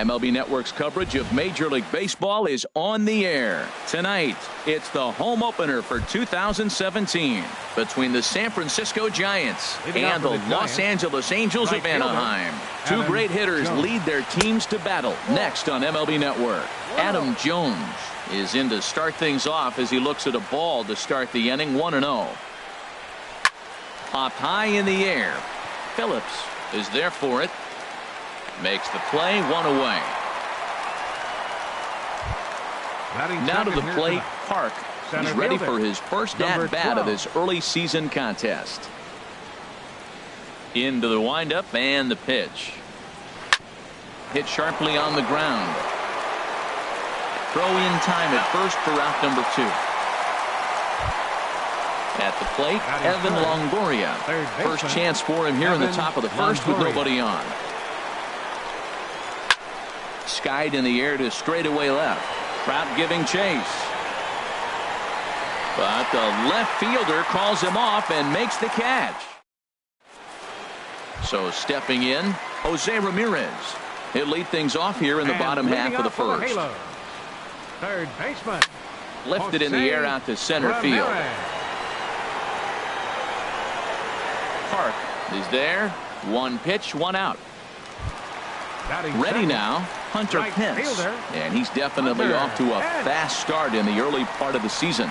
MLB Network's coverage of Major League Baseball is on the air. Tonight, it's the home opener for 2017 between the San Francisco Giants and the Los Angeles Angels of Anaheim. Two great hitters lead their teams to battle. Next on MLB Network, Adam Jones is in to start things off as he looks at a ball to start the inning. 1-0. Popped high in the air. Phillips is there for it. Makes the play, one away. Now to the plate, Park. He's ready for his first at-bat of this early season contest. Into the windup and the pitch. Hit sharply on the ground. Throw in time at first for out number 2. At the plate, Evan Longoria. First chance for him here in the top of the first with nobody on. Skied in the air to straightaway left. Trout giving chase. But the left fielder calls him off and makes the catch. So stepping in, Jose Ramirez. He'll lead things off here in the bottom half of the first. Third baseman. Lifted in the air out to center field. Park is there. One pitch, one out. Ready now, Hunter Pence. And he's definitely off to a fast start in the early part of the season.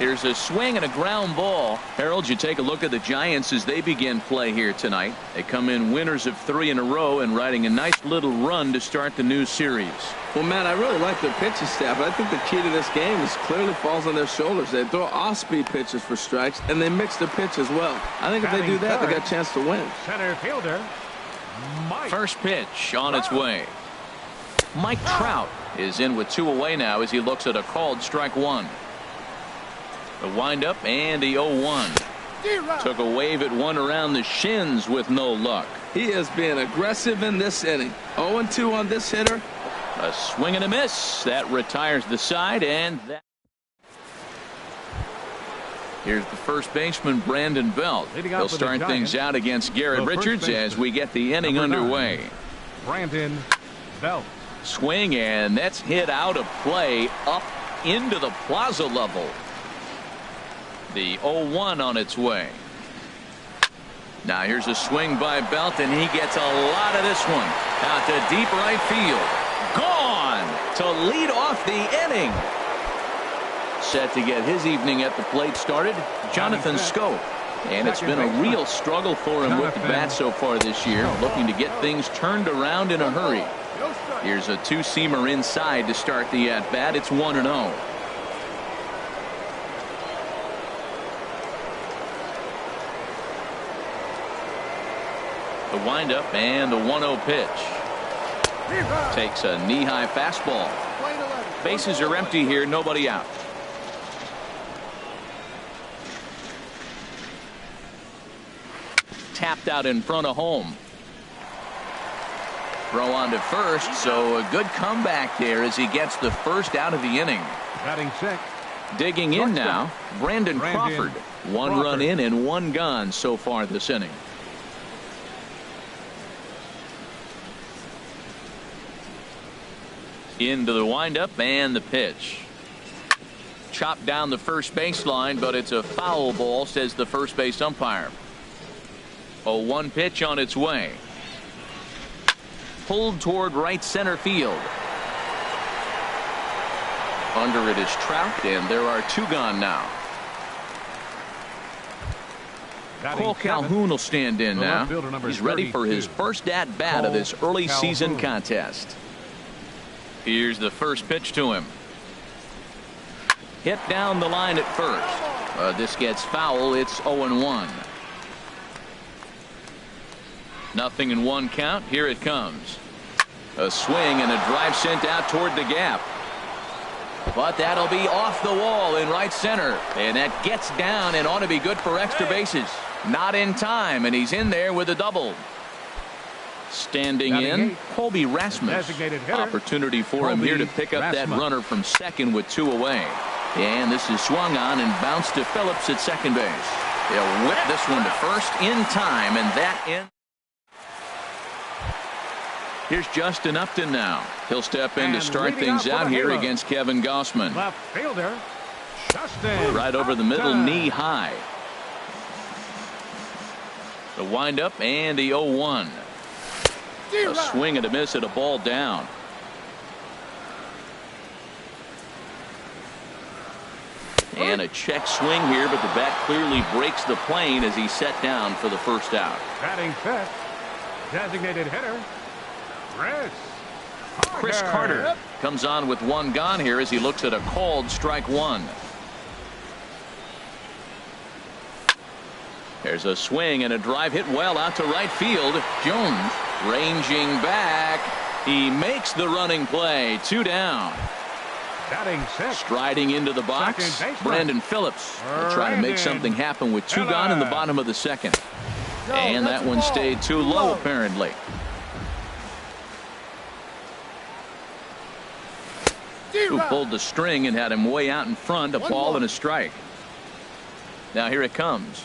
Here's a swing and a ground ball. Harold, you take a look at the Giants as they begin play here tonight. They come in winners of 3 in a row and riding a nice little run to start the new series. Well, Matt, I really like their pitching staff. I think the key to this game is clearly falls on their shoulders. They throw off-speed pitches for strikes, and they mix their pitch as well. I think if they do that, they got a chance to win. Center fielder, Mike. First pitch on its way. Mike Trout is in with 2 away now as he looks at a called strike 1. The windup and the 0-1. Took a wave at one around the shins with no luck. He is being aggressive in this inning. 0-2 on this hitter. A swing and a miss. That retires the side, and that. Here's the first baseman, Brandon Belt. He'll start things out against Garrett Richards as we get the inning underway. Brandon Belt. Swing, and that's hit out of play up into the plaza level. The 0-1 on its way. Now here's a swing by Belt, and he gets a lot of this one. Out to deep right field. Gone to lead off the inning. Set to get his evening at the plate started, Jonathan Schoop. And it's been a real struggle for him with the bat so far this year, looking to get things turned around in a hurry. Here's a 2-seamer inside to start the at-bat. It's 1-0. The windup and the 1-0 pitch. Takes a knee-high fastball. Bases are empty here, nobody out. Tapped out in front of home. Throw on to first, so a good comeback there as he gets the first out of the inning. Batting sixth. Digging in now, Brandon Crawford. One run in and one gone so far this inning. Into the windup and the pitch. Chopped down the first baseline, but it's a foul ball, says the first base umpire. 0-1 pitch on its way. Pulled toward right center field. Under it is Trout, and there are 2 gone now. Cole Calhoun will stand in now. He's ready for his first at-bat of this early season contest. Here's the first pitch to him. Hit down the line at first. This gets foul. It's 0-1. Nothing in 1 count. Here it comes. A swing and a drive sent out toward the gap. But that'll be off the wall in right center. And that gets down and ought to be good for extra bases. Not in time, and he's in there with a double. Standing in, Colby Rasmus. Opportunity for him here to pick up that runner from second with 2 away. And this is swung on and bounced to Phillips at second base. They'll whip this one to first in time, and that ends. Here's Justin Upton now. He'll step in to And start leading things off for out the here Halos. against Kevin Gossman. Left fielder, Justin Right over the middle, Upton. knee high. The windup and the 0-1. A swing and a miss at a ball down. And a check swing here, but the bat clearly breaks the plane as he's set down for the first out. Batting fifth, designated hitter, Chris Carter comes on with one gone here as he looks at a called strike one. There's a swing and a drive hit well out to right field. Jones ranging back. He makes the running play. 2 down. Batting sixth, Striding into the box, Second baseman. Brandon Phillips will try to make Brandon something happen with 2 gone in the bottom of the second. And that one stayed too low apparently. Who pulled the string and had him way out in front. A ball and a strike. Now here it comes.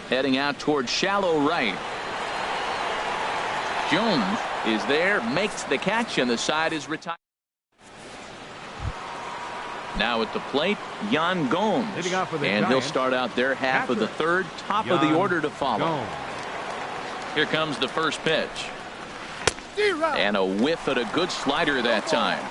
Heading out towards shallow right. Jones is there, makes the catch, and the side is retired. Now at the plate, Yan Gomes. Leading off for the And he'll Giants, start out their half of the third, top of the Yan order to follow. Gomes. Here comes the first pitch. And a whiff at a good slider that time.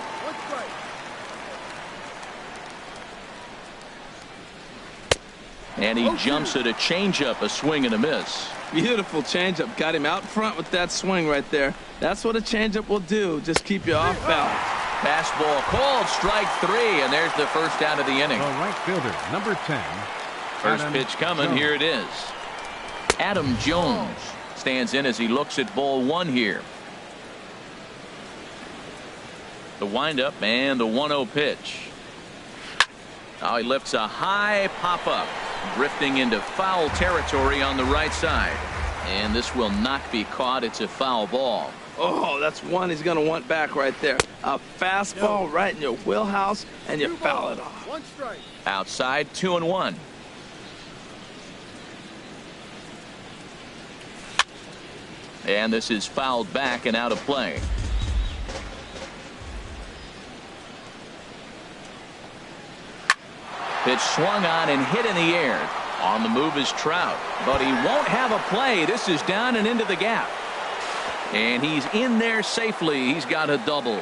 And he jumps at a changeup, a swing and a miss. Beautiful changeup. Got him out front with that swing right there. That's what a changeup will do. Just keep you off balance. Fastball called, strike 3, and there's the first out of the inning. The right fielder, number 10. First Adam pitch coming. Jones. Here it is. Adam Jones stands in as he looks at ball 1 here. The windup and the 1-0 pitch. Now he lifts a high pop up, drifting into foul territory on the right side. And this will not be caught. It's a foul ball. Oh, that's one he's going to want back right there. A fastball right in your wheelhouse, and you foul it off. One strike. Outside, 2-1. And this is fouled back and out of play. Pitch swung on and hit in the air. On the move is Trout, but he won't have a play. This is down and into the gap. And he's in there safely. He's got a double.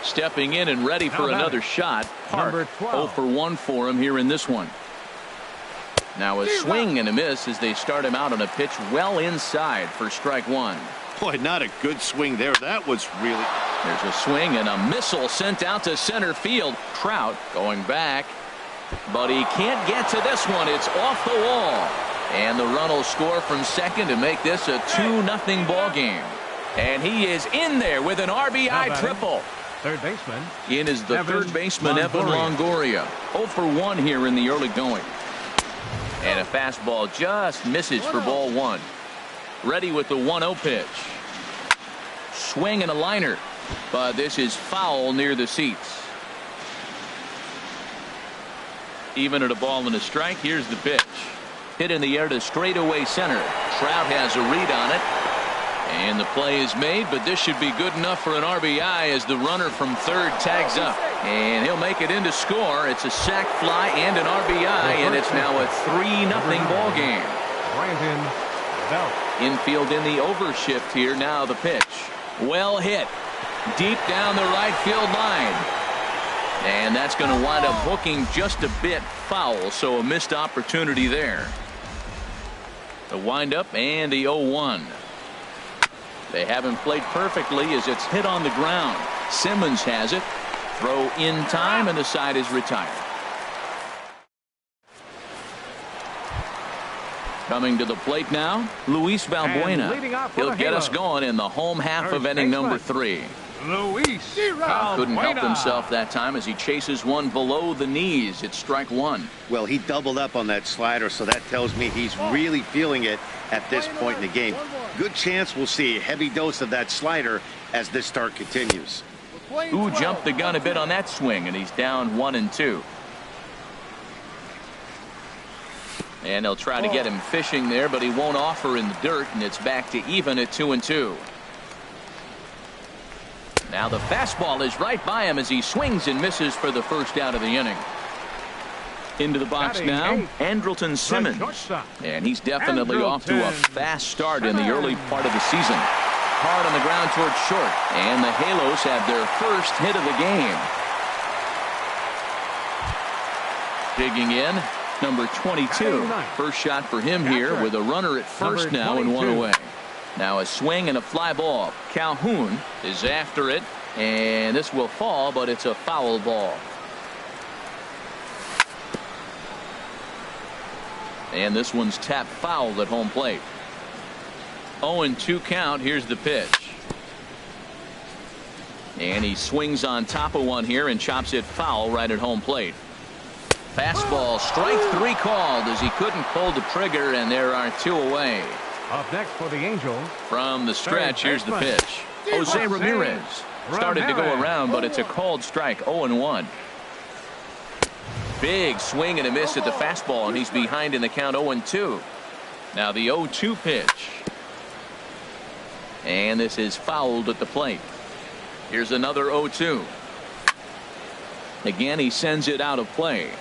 Stepping in and ready for another shot. Park, Number 12. 0 for 1 for him here in this one. Now a swing and a miss as they start him out on a pitch well inside for strike 1. Boy, not a good swing there. That was really. There's a swing and a missile sent out to center field. Trout going back, but he can't get to this one. It's off the wall. And the run will score from second to make this a 2-0 ball game. And he is in there with an RBI triple. Third baseman. In is the Evan third baseman, Evan Longoria. Longoria. 0 for 1 here in the early going. And a fastball just misses for ball 1. Ready with the 1-0 pitch. Swing and a liner. But this is foul near the seats. Even at a ball and a strike. Here's the pitch. Hit in the air to straightaway center. Trout has a read on it. And the play is made, but this should be good enough for an RBI as the runner from third tags up. And he'll make it in to score. It's a sac fly and an RBI, and it's now a 3-0 ball game. Brandon Belt. Infield in the overshift here. Now the pitch. Well hit. Deep down the right field line. And that's going to wind up hooking just a bit foul, so a missed opportunity there. The windup and the 0-1. They haven't played perfectly as it's hit on the ground. Simmons has it. Throw in time, and the side is retired. Coming to the plate now, Luis And leading Valbuena. off for He'll the get us Halos. going in the home half Third of inning number baseman. 3. Luis Couldn't help Valbuena. himself that time as he chases one below the knees. It's strike 1. Well, he doubled up on that slider, so that tells me he's really feeling it at this point in the game. Good chance we'll see a heavy dose of that slider as this start continues. Who jumped the gun a bit on that swing, and he's down 1-2. And they'll try to get him fishing there, but he won't offer in the dirt, and it's back to even at 2-2. Now the fastball is right by him as he swings and misses for the first out of the inning. Into the box now, Andrelton Simmons. And he's definitely off to a fast start in the early part of the season. Hard on the ground towards short. And the Halos have their first hit of the game. Digging in, number 22. First shot for him here with a runner at first now and one away. Now a swing and a fly ball. Calhoun is after it, and this will fall, but it's a foul ball. And this one's tapped foul at home plate. 0-2 count. Here's the pitch. And he swings on top of one here and chops it foul right at home plate. Fastball, strike 3 called as he couldn't pull the trigger, and there are 2 away. Up next for the Angels. From the stretch, here's the pitch. Jose Ramirez started to go around, but it's a called strike. 0-1. Big swing and a miss at the fastball, and he's behind in the count. 0-2. Now the 0-2 pitch. And this is fouled at the plate. Here's another 0-2. Again, he sends it out of play.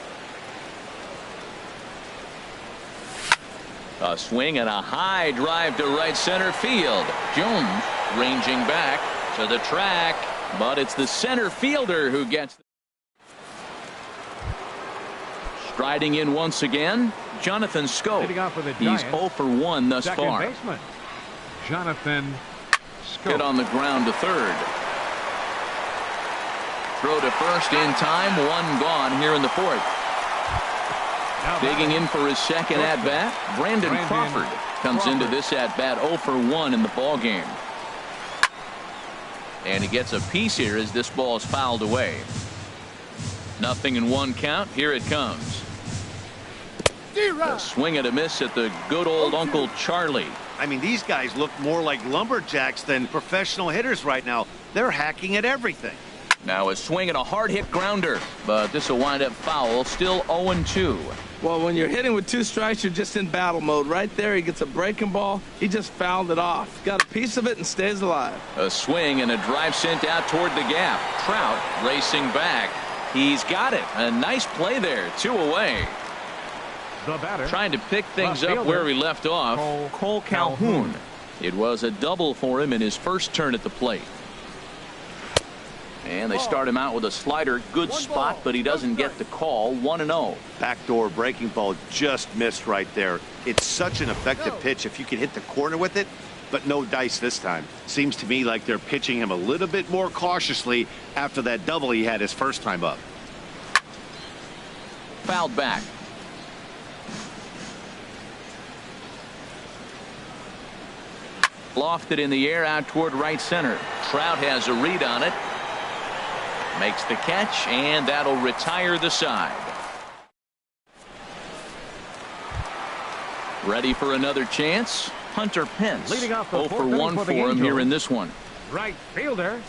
A swing and a high drive to right center field. Jones ranging back to the track, but it's the center fielder who gets. Striding in once again, Jonathan Scope. He's 0 for 1 thus far. Baseman, Jonathan Scope. Hit on the ground to third. Throw to first in time. 1 gone here in the 4th. Digging in for his second at-bat, Brandon Crawford comes into this at-bat 0 for 1 in the ball game. And he gets a piece here as this ball is fouled away. 0-1 count. Here it comes. A swing and a miss at the good old Uncle Charlie. I mean, these guys look more like lumberjacks than professional hitters right now. They're hacking at everything. Now a swing and a hard hit grounder, but this will wind up foul. Still 0-2. Well, when you're hitting with 2 strikes, you're just in battle mode. Right there, he gets a breaking ball. He just fouled it off. Got a piece of it and stays alive. A swing and a drive sent out toward the gap. Trout racing back. He's got it. A nice play there. 2 away. The batter, trying to pick things up where he left off. Cole Calhoun. It was a double for him in his first turn at the plate. And they start him out with a slider. Good spot, but he doesn't get the call. 1-0. Backdoor breaking ball just missed right there. It's such an effective pitch if you can hit the corner with it, but no dice this time. Seems to me like they're pitching him a little bit more cautiously after that double he had his first time up. Fouled back. Lofted in the air out toward right center. Trout has a read on it. Makes the catch, and that'll retire the side. Ready for another chance. Hunter Pence. 0 for 1 for him here in this one. Right fielder,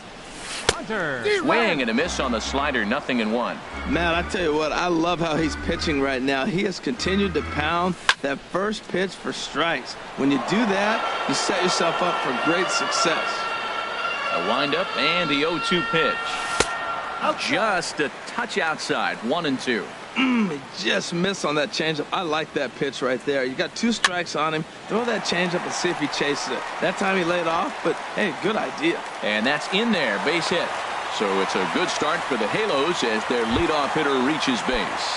Hunter. Swing and a miss on the slider. 0-1. Man, I tell you what, I love how he's pitching right now. He has continued to pound that first pitch for strikes. When you do that, you set yourself up for great success. A windup and the 0-2 pitch. Just a touch outside. 1-2. He just missed on that changeup. I like that pitch right there. You got 2 strikes on him. Throw that changeup and see if he chases it. That time he laid off, but hey, good idea. And that's in there. Base hit. So it's a good start for the Halos as their leadoff hitter reaches base.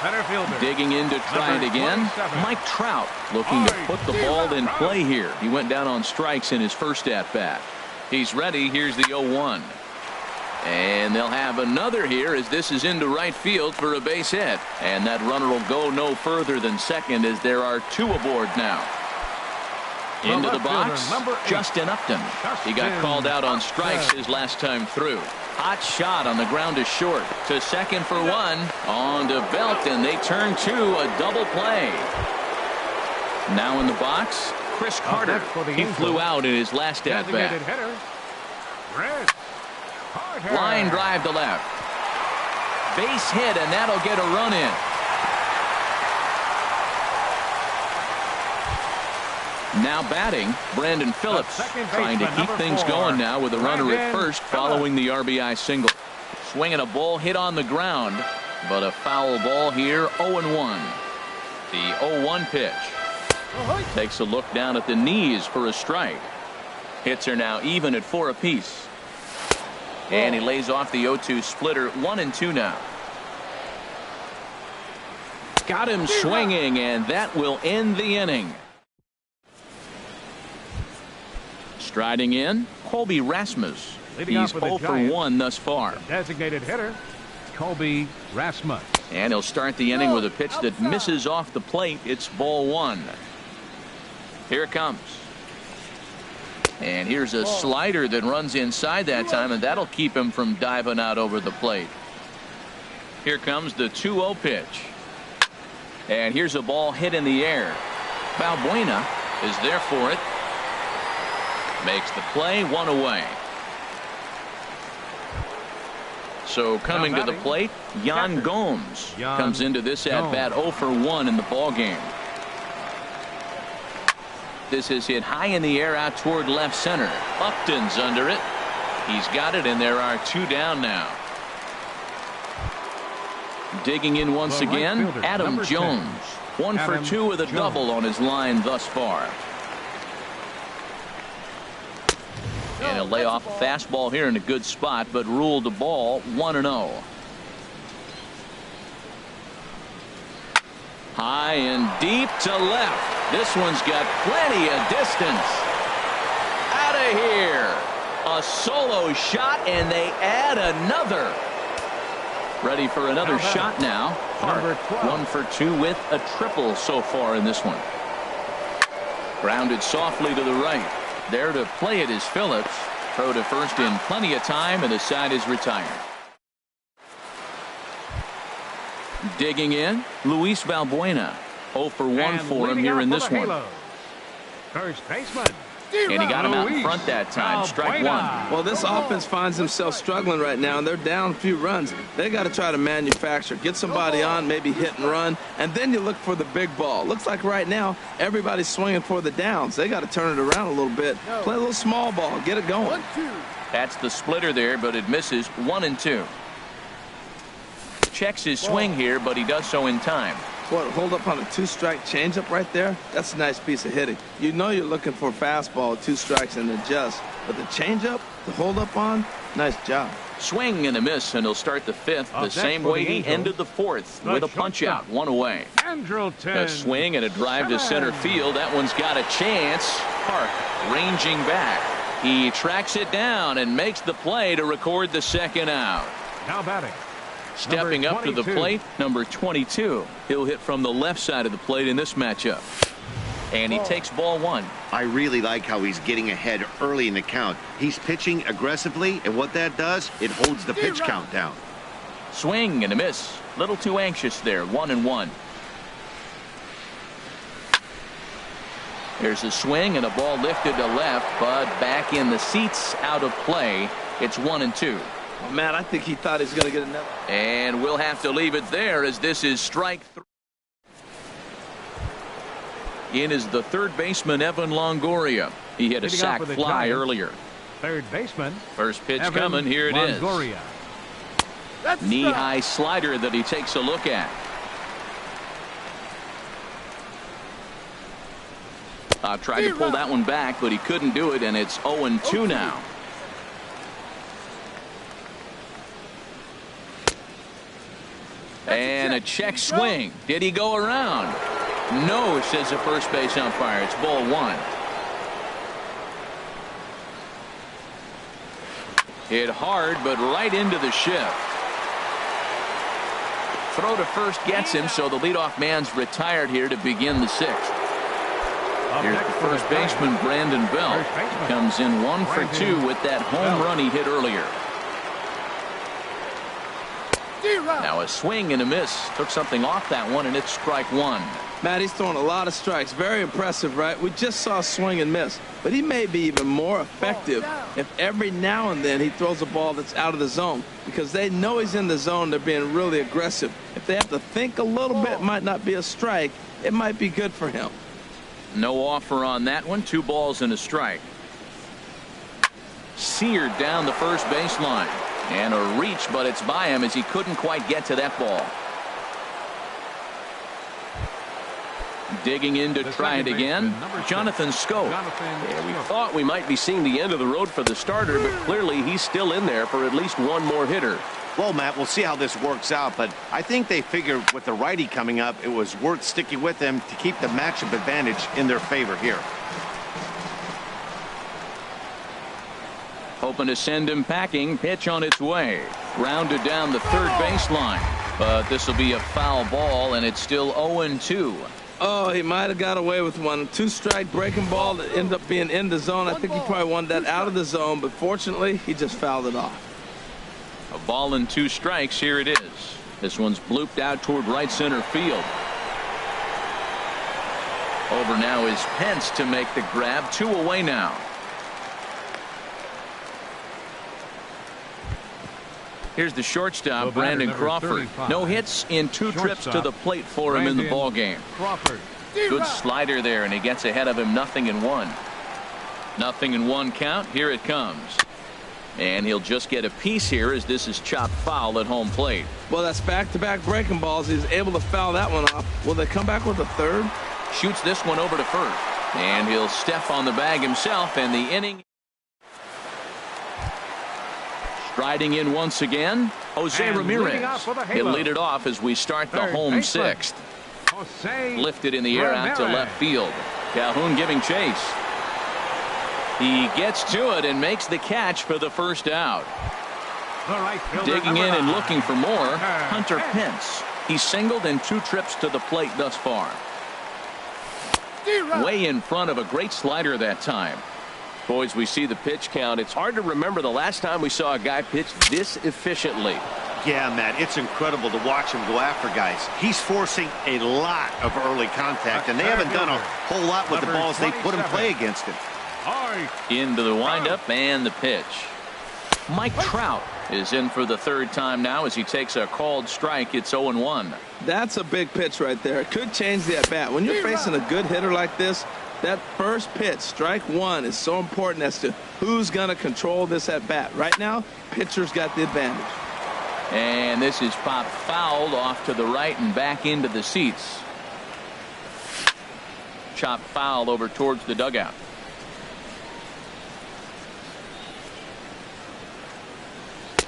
Center fielder. Digging in to try it again. Mike Trout looking to put the ball in play here. He went down on strikes in his first at-bat. He's ready. Here's the 0-1. And they'll have another here as this is into right field for a base hit. And that runner will go no further than second as there are 2 aboard now. Into the box, Justin Upton. He got called out on strikes his last time through. Hot shot on the ground to short. To second for 1. On to Belt, and they turn to a double play. Now in the box, Chris Carter. He flew out in his last at-bat. Line drive to left. Base hit, and that'll get a run in. Now batting, Brandon Phillips, trying to keep things going now with a runner at first following the RBI single. Swinging a ball hit on the ground, but a foul ball here, 0-1. The 0-1 pitch. Takes a look down at the knees for a strike. Hits are now even at 4 apiece. And he lays off the 0-2 splitter, 1-2 now. Got him swinging, and that will end the inning. Striding in, Colby Rasmus. He's 0 for 1 thus far. Designated hitter, Colby Rasmus. And he'll start the inning with a pitch that misses off the plate. It's ball 1. Here it comes. And here's a slider that runs inside that time, and that'll keep him from diving out over the plate. Here comes the 2-0 pitch. And here's a ball hit in the air. Balbuena is there for it. Makes the play, 1 away. So coming to the plate, Yan Gomes comes into this at bat 0 for 1 in the ball game. This is hit high in the air out toward left center. Upton's under it. He's got it, and there are 2 down now. Digging in once again, Adam Jones. 1 for 2 with a double on his line thus far. And he'll lay off a fastball here in a good spot, but ruled the ball 1-0. High and deep to left. This one's got plenty of distance. Out of here. A solo shot, and they add another. Ready for another shot now. Hart, 1 for 2 with a triple so far in this one. Grounded softly to the right. There to play it is Phillips. Throw to first in plenty of time, and the side is retired. Digging in, Luis Balbuena. 0 for 1 for him here in this one. First baseman. And he got him out in front that time. Strike 1. Well, this offense finds themselves struggling right now, and they're down a few runs. They got to try to manufacture, get somebody on, maybe hit and run, and then you look for the big ball. Looks like right now everybody's swinging for the downs. They got to turn it around a little bit, play a little small ball, get it going. That's the splitter there, but it misses. 1-2. Checks his swing here, but he does so in time. What, hold up on a 2-strike changeup right there? That's a nice piece of hitting. You know you're looking for a fastball, 2 strikes and adjust. But the changeup, the hold up on, nice job. Swing and a miss, and he'll start the 5th the same way he ended the 4th with a punch out, 1 away. A swing and a drive to center field. That one's got a chance. Park ranging back. He tracks it down and makes the play to record the 2nd out. Now batting. Stepping up to the plate, number 22. He'll hit from the left side of the plate in this matchup. And he takes ball 1. I really like how he's getting ahead early in the count. He's pitching aggressively, and what that does, it holds the pitch count down. Swing and a miss. Little too anxious there. 1-1. There's a swing and a ball lifted to left, but back in the seats, out of play. It's 1-2. Oh, man, I think he thought he was going to get another. And we'll have to leave it there, as this is strike 3. In is the 3rd baseman, Evan Longoria. He hit a sac fly earlier. 3rd baseman. First pitch Evan coming. Here it Longoria. is. Knee-high slider that he takes a look at. Tried to pull that one back, but he couldn't do it, and it's 0-2 now. And a check swing. Did he go around? No, says the first base umpire. It's ball 1. Hit hard, but right into the shift. Throw to first gets him, so the leadoff man's retired here to begin the 6th. Here's the first baseman, Brandon Bell. Comes in 1 for 2 with that home run he hit earlier. Now a swing and a miss. Took something off that one, and it's strike 1. Matt, he's throwing a lot of strikes. Very impressive, right? We just saw swing and miss. But he may be even more effective if every now and then he throws a ball that's out of the zone. Because they know he's in the zone. They're being really aggressive. If they have to think a little bit, it might not be a strike. It might be good for him. No offer on that one. 2 balls and a strike. Seared down the first baseline. And a reach, but it's by him as he couldn't quite get to that ball. Digging in to try it again, Jonathan Scope. Yeah, we thought we might be seeing the end of the road for the starter, but clearly he's still in there for at least one more hitter. Well, Matt, we'll see how this works out, but I think they figured with the righty coming up, it was worth sticking with them to keep the matchup advantage in their favor here. Hoping to send him packing. Pitch on its way. Grounded down the third baseline. But this will be a foul ball, and it's still 0-2. Oh, he might have got away with one. 2-strike breaking ball that ended up being in the zone. I think he probably wanted that out of the zone, but fortunately, he just fouled it off. A ball and 2 strikes. Here it is. This one's blooped out toward right center field. Over now is Pence to make the grab. 2 away now. Here's the shortstop, Brandon Crawford. 35. No hits in 2 trips to the plate for him in the ball game. Crawford. Good slider there, and he gets ahead of him. 0-1. 0-1 count. Here it comes. And he'll just get a piece here as this is chopped foul at home plate. Well, that's back-to-back breaking balls. He's able to foul that one off. Will they come back with a third? Shoots this one over to first. And he'll step on the bag himself, and the inning. Striding in once again, Jose And Ramirez. leading off for the He'll Halo. lead it off as we start the Third home baseman. 6th. Jose Lifted in the air out to Ramirez. left field. Calhoun giving chase. He gets to it and makes the catch for the first out. The right fielder, Digging in number and 9. looking for more, Hunter Pence. Pence. He's singled in 2 trips to the plate thus far. Way in front of a great slider that time. Boys, we see the pitch count. It's hard to remember the last time we saw a guy pitch this efficiently. Yeah, Matt, it's incredible to watch him go after guys. He's forcing a lot of early contact, and they haven't done a whole lot with the Number balls they put in 27. play against him. Into the windup and the pitch. Mike Trout is in for the 3rd time now as he takes a called strike. It's 0-1. That's a big pitch right there. It could change the at-bat. When you're facing a good hitter like this, that first pitch, strike 1, is so important as to who's going to control this at-bat. Right now, pitcher's got the advantage. And this is popped fouled off to the right and back into the seats. Chopped foul over towards the dugout.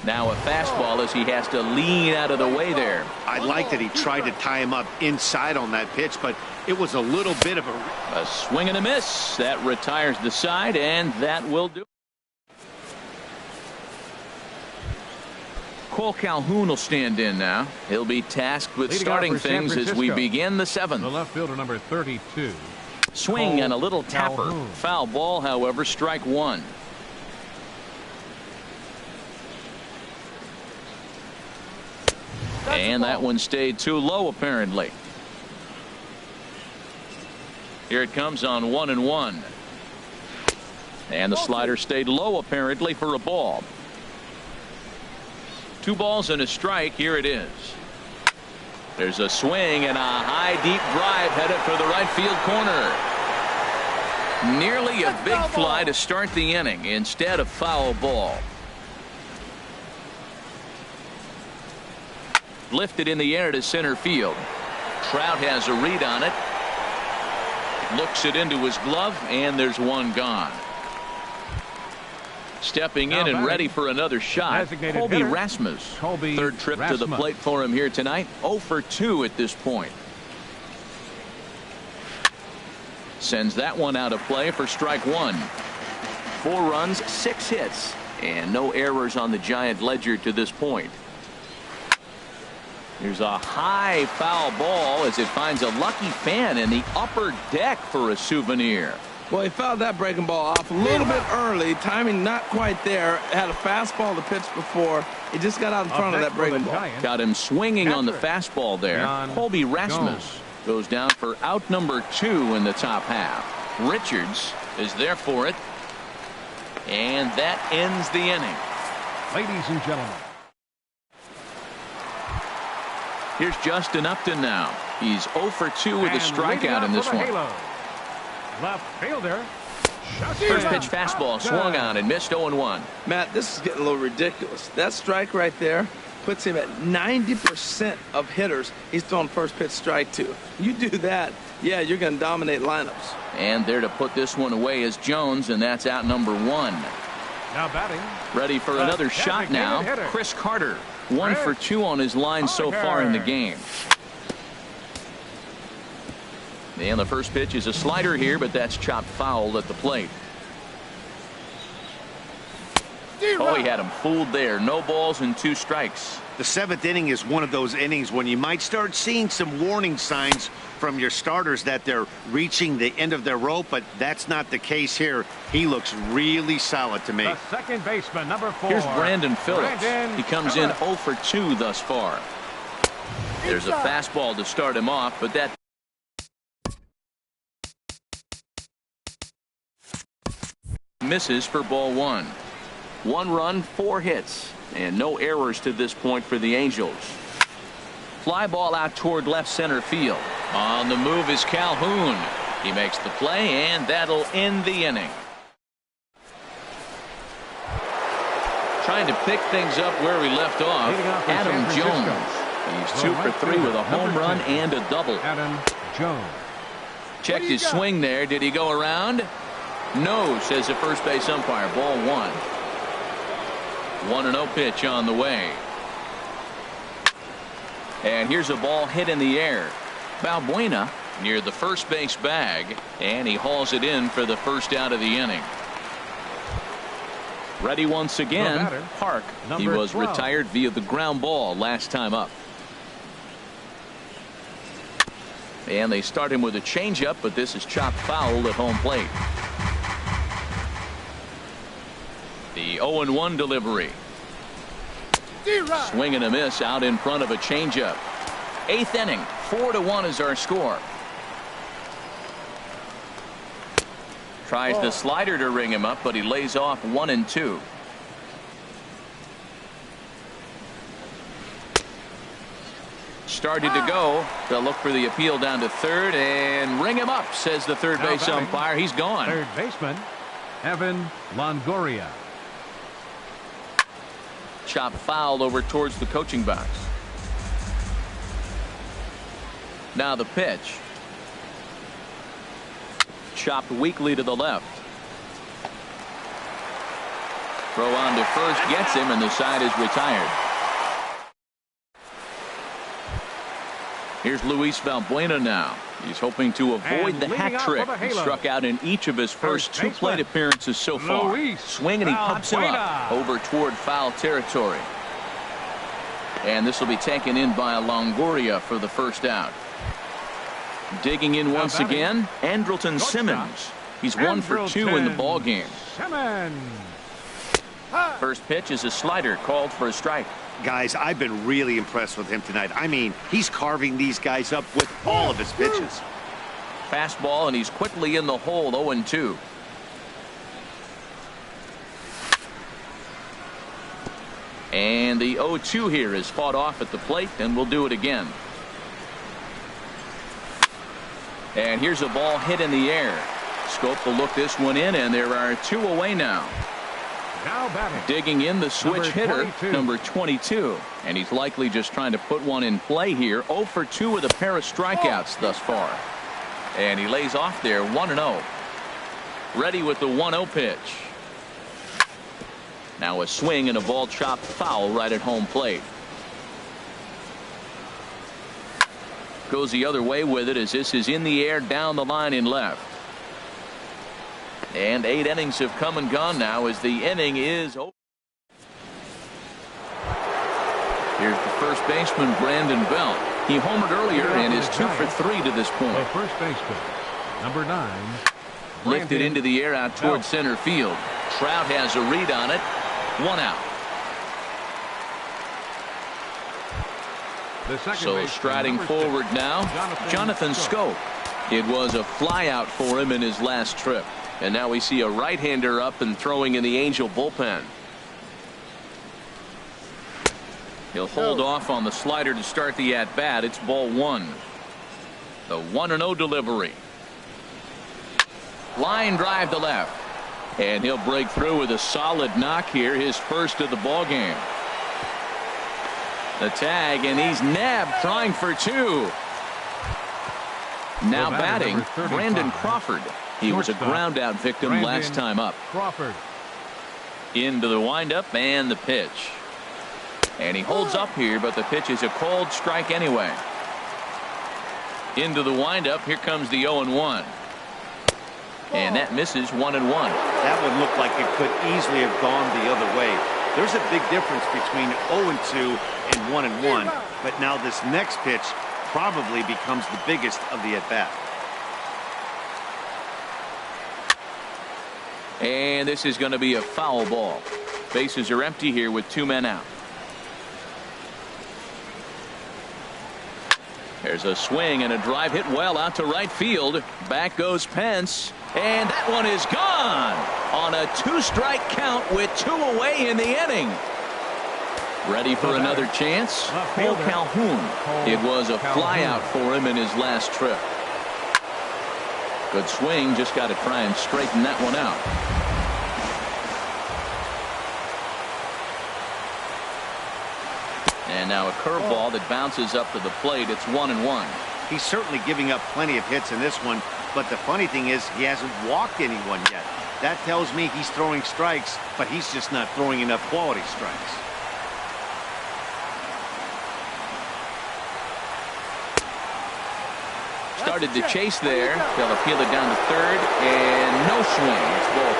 Now a fastball as he has to lean out of the way there. I like that he tried to tie him up inside on that pitch, but it was a little bit of A swing and a miss. That retires the side, and that will do. Cole Calhoun will stand in now. He'll be tasked with Leading starting off for San things as we Francisco. begin the The 7th. left fielder, number 32. Swing Cole and a little tapper. Calhoun. Foul ball, however, strike 1. And that one stayed too low, apparently. Here it comes on 1-1. And the slider stayed low, apparently, for a ball. 2 balls and a strike. Here it is. There's a swing and a high, deep drive headed for the right field corner. Nearly a big fly to start the inning instead of foul ball. Lifted in the air to center field. Trout has a read on it. Looks it into his glove, and there's one gone. Stepping in and ready for another shot, Designated Colby hitter, Rasmus. Colby 3rd trip to the Rasmus. plate for him here tonight. 0 for 2 at this point. Sends that one out of play for strike 1. 4 runs, 6 hits, and no errors on the Giant ledger to this point. There's a high foul ball as it finds a lucky fan in the upper deck for a souvenir. Well, he fouled that breaking ball off a little bit early. Timing not quite there. Had a fastball to pitch before. He just got out in front of that breaking ball. Got him swinging on the fastball there. John Colby Rasmus Jones. goes down for out number 2 in the top half. Richards is there for it. And that ends the inning. Ladies and gentlemen. Here's Justin Upton now. He's 0 for 2 with a And leading strikeout off in this for the one. Halo. Left fielder. First pitch fastball swung on and missed 0-1. Matt, this is getting a little ridiculous. That strike right there puts him at 90% of hitters he's thrown first pitch strike to. You do that, yeah, you're going to dominate lineups. And there to put this one away is Jones, and that's out number 1. Now batting. Ready for another shot now. Chris Carter, 1 for 2 on his line so far in the game. And the first pitch is a slider here, but that's chopped foul at the plate. Oh, he had him fooled there. No balls and 2 strikes. The 7th inning is one of those innings when you might start seeing some warning signs from your starters that they're reaching the end of their rope, but that's not the case here. He looks really solid to me. The second baseman, number 4. Here's Brandon Phillips. He comes in 0 for 2 thus far. There's a fastball to start him off, but that misses for ball 1. 1 run, 4 hits, and no errors to this point for the Angels. Fly ball out toward left center field. On the move is Calhoun. He makes the play, and that'll end the inning. Trying to pick things up where we left off, Adam Jones. He's 2 for 3 with a home run and a double. Adam Jones. Checked his swing there. Did he go around? No, says the first base umpire. Ball 1. 1-0 pitch on the way. And here's a ball hit in the air. Balbuena near the first base bag, and he hauls it in for the first out of the inning. Ready once again, Park. He was 12. retired via the ground ball last time up. And they start him with a changeup, but this is chopped foul at home plate. The 0-1 delivery. Swing and a miss out in front of a changeup. 8th inning, 4-1 is our score. Tries the slider to ring him up, but he lays off 1-2. Started to go. They'll look for the appeal down to third and ring him up, says the third base umpire. He's gone. Third baseman, Evan Longoria. Chop foul over towards the coaching box. Now the pitch. Chopped weakly to the left. Throw on to first gets him, and the side is retired. Here's Luis Valbuena now. He's hoping to avoid the hat trick. He struck out in each of his first 2 plate appearances so far. Swing, and he pops him up over toward foul territory. And this will be taken in by Longoria for the first out. Digging in once again, Andrelton Simmons. He's 1 for 2 in the ball game. First pitch is a slider called for a strike. Guys, I've been really impressed with him tonight. I mean, he's carving these guys up with all of his pitches. Fastball, and he's quickly in the hole. 0-2. And the 0-2 here is fought off at the plate, and we'll do it again. And here's a ball hit in the air. Scope will look this one in, and there are 2 away now. Now batting. Digging in the switch hitter, number 22. And he's likely just trying to put one in play here. 0 for 2 with a pair of strikeouts thus far. And he lays off there, 1-0. Ready with the 1-0 pitch. Now a swing and a ball chopped foul right at home plate. Goes the other way with it as this is in the air down the line in left. And 8 innings have come and gone now as the inning is over. Here's the first baseman, Brandon Belt. He homered earlier and is 2 for 3 to this point. The first baseman, number 9. Lifted into the air out toward center field. Trout has a read on it. 1 out. So striding forward now, Jonathan Scope. It was a fly out for him in his last trip. And now we see a right-hander up and throwing in the Angel bullpen. He'll hold off on the slider to start the at-bat. It's ball 1. The 1-0 delivery. Line drive to left. And he'll break through with a solid knock here, his first of the ball game. The tag, and he's nabbed, trying for two. Now batting, Brandon Crawford. He was a ground out victim last time up. Crawford. Into the windup and the pitch. And he holds up here, but the pitch is a cold strike anyway. Into the windup. Here comes the 0-1. And that misses 1-1. That one looked like it could easily have gone the other way. There's a big difference between 0-2 and 1-1. But now this next pitch probably becomes the biggest of the at-bat. And this is going to be a foul ball. Bases are empty here with 2 men out. There's a swing and a drive hit well out to right field. Back goes Pence. And that one is gone on a 2-strike count with 2 away in the inning. Ready for another chance? Cole Calhoun. It was a flyout for him in his last trip. Good swing. Just got to try and straighten that one out. And now a curveball that bounces up to the plate. It's 1-1. He's certainly giving up plenty of hits in this one, but the funny thing is he hasn't walked anyone yet. That tells me he's throwing strikes, but he's just not throwing enough quality strikes. Started to chase there. They'll appeal it down to third, and no swing. It's ball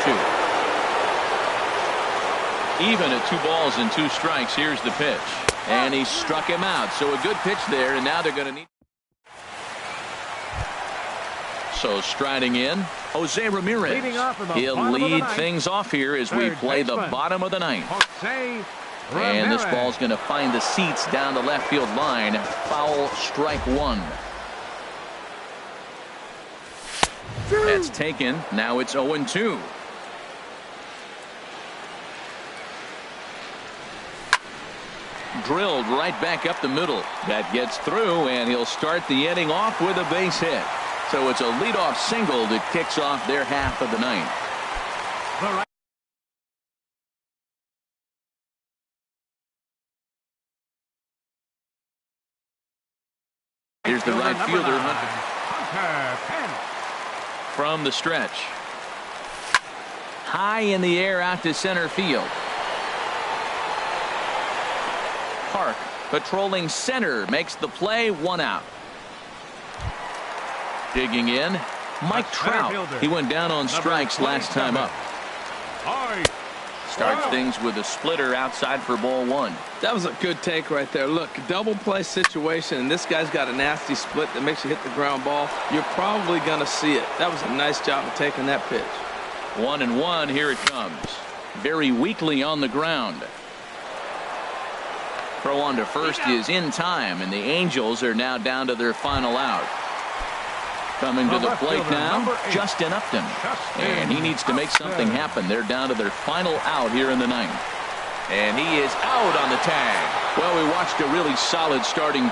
2. Even at 2 balls and 2 strikes. Here's the pitch. And he struck him out. So a good pitch there, and now they're going to need. So striding in, Jose Ramirez. He'll lead things off here as we play the bottom of the 9th. And this ball's going to find the seats down the left field line. Foul, strike 1. That's taken. Now it's 0-2. Drilled right back up the middle. That gets through, and he'll start the inning off with a base hit. So it's a leadoff single that kicks off their half of the 9th. Here's the right fielder, Hunter. From the stretch. High in the air out to center field. Park patrolling center makes the play, 1 out. Digging in, Mike Trout. He went down on strikes last time up. Starts things with a splitter outside for ball 1. That was a good take right there. Look, double play situation, and this guy's got a nasty split that makes you hit the ground ball. You're probably going to see it. That was a nice job of taking that pitch. 1-1. Here it comes. Very weakly on the ground. Throw on to first is in time, and the Angels are now down to their final out. Coming to the plate now, Justin Upton. And he needs to make something happen. They're down to their final out here in the 9th. And he is out on the tag. Well, we watched a really solid starting